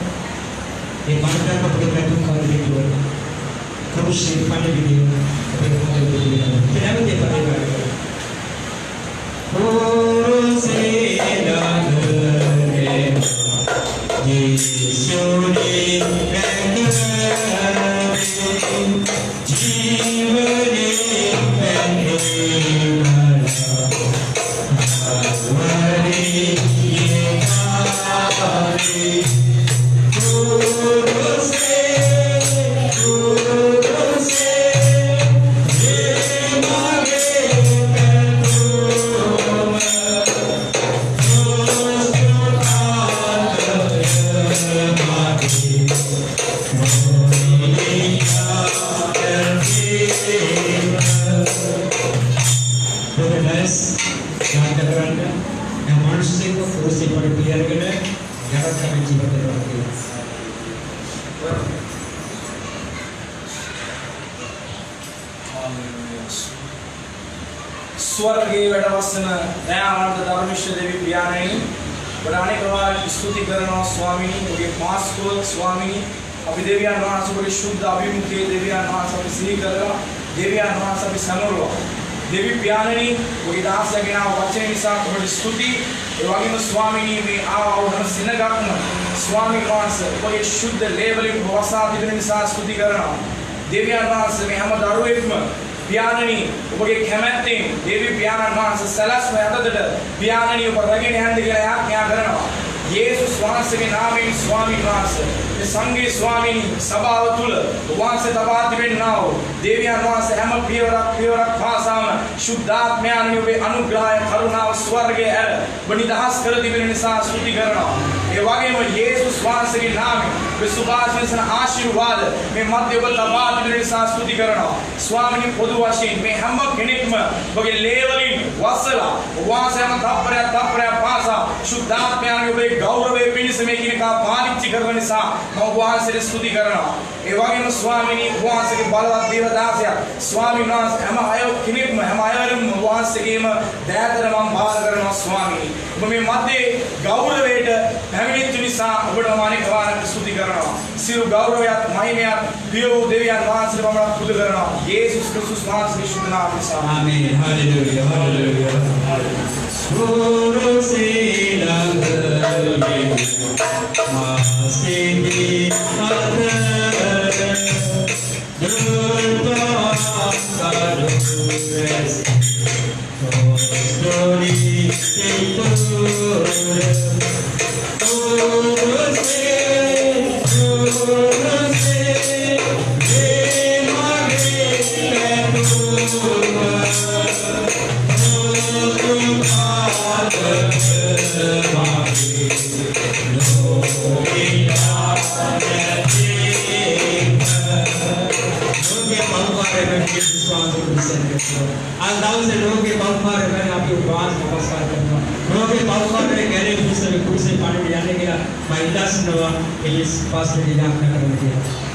Ibadah apa begitu kalau video, kursi pada video, begitu video. Kenapa dia pakai video? Kursi lagi, Yesudi berdiri, jiwani berdiri. स्वर्गीय वडवसन दयानंद धर्मेश्वर देवी प्रियाणी बड़ाने कवार स्तुति करना स्वामिनी उनके पास को स्वामिनी अभी देविया नवास बड़ी शुद्ध अभिमुखी देविया नवास अभी श्री करना देविया नवास अभी समरो देवी प्रियाणी उनके दास के नाम वचन निसार बड़ी स्तुति एवं स्वामिनी में आओ हम सिनगात्म स्वामी नवास बड़ी शुद्ध लेवलिंग भवसा दिव्य निसार स्तुति करना देविया नवास में हम दारुएत्म प्याननी उपके खेमते देवी प्याना मानस सलास में आदत प्याननी ऊपर रगी ध्यान दिया यार क्या करना येसु स्वास के नाम में स्वामी मानस संगी स्वामी सभावतुल वहां से तबात में नाओ देवी मानस हम प्योर भाषाम शुद्धात्म्यानि वे अनुग्रह करुणा स्वर्ग है बनी दास कर दिव्य निसा स्तुति करना ये वागे में येसु स्वास के नाम वे सुभाष में आशीर्वाद में मध्य व तबात में निसा स्तुति करना स्वामी பொதுவாசின் में हम किनिकम बगे लेवलिंग वसला वहां से हम तपरे पासा शुद्धात्म्यानि वे गौरवे पिनिस में किनका पालिच करने सा हम वहां से स्तुति करना एवं स्वामिनी वहां से बलवत देवदास या स्वामी नास हम आयो किनिकम हम आयो वहां से गेम दयातर हम बाल करना स्वामी में मध्य गौरवेट फैमिली तुनिसा उबड़ माने कवान स्तुति करना सिर गौरवयात महिमात प्रियो देविया वहां से हम खुद करना यीशु क्रिस्टुस नाम से शुद्ध नाम से आमीन हालेलुया हालेलुया गुरु से लगे मासे की अदर दुर्गा करुणा आज दाऊद से लोगों के बहुत बार मैंने आपके उपवास नमस्कार करूँगा लोगों के बहुत बार मेरे गहरे खुद से पानी पिलाने के लिए महिला सुनवा के इस पास में लीला अपना करना चाहिए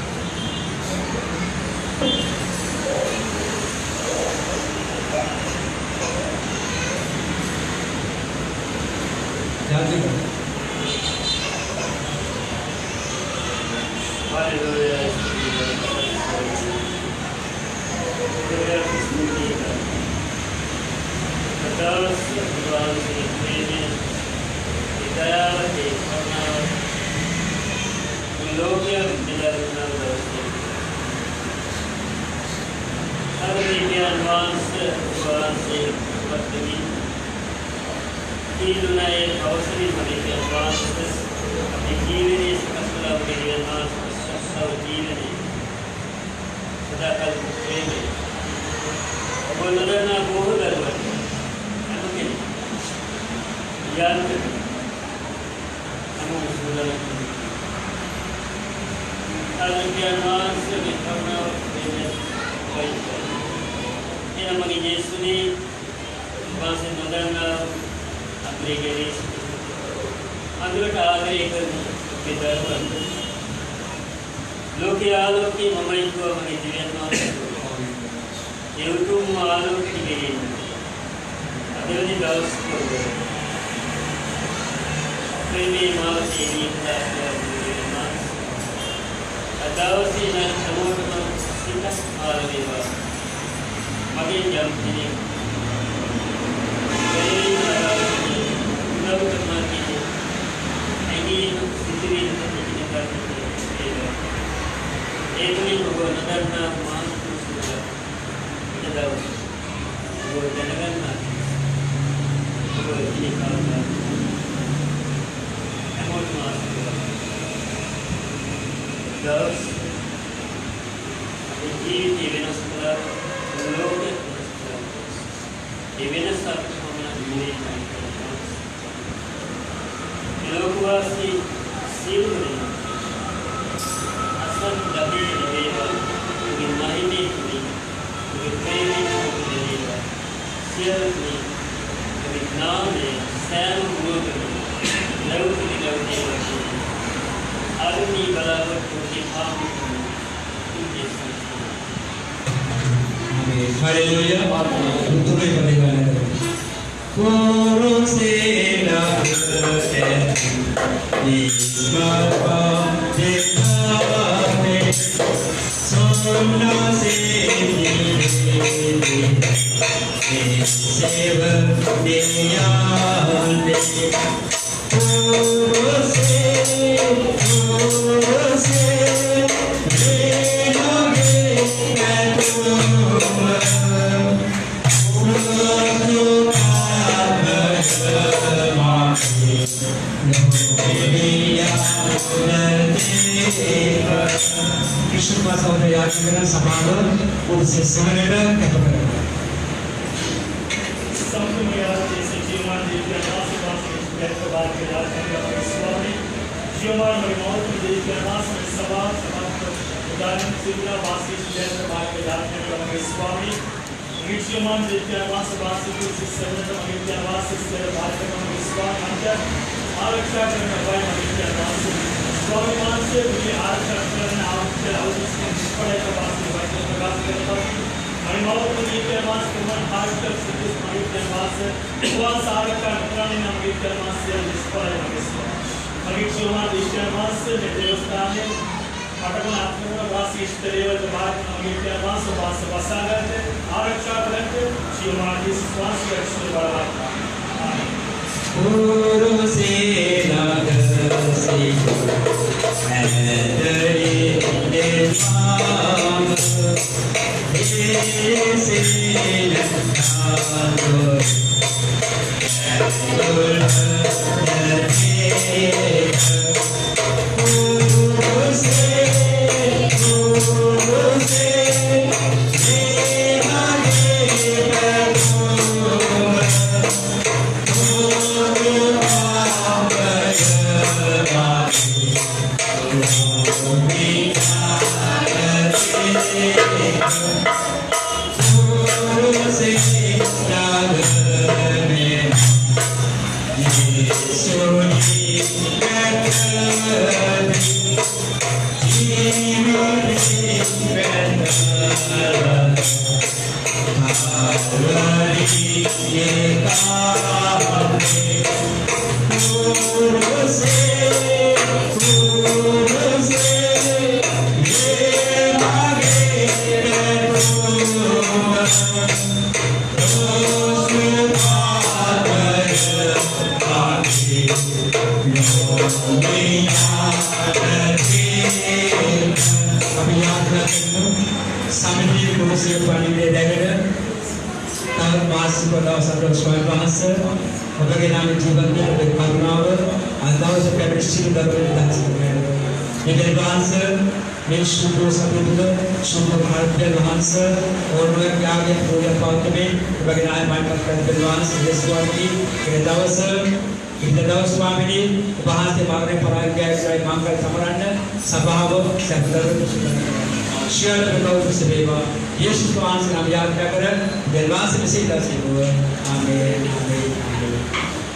से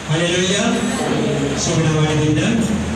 Haleluya. Subhanallah.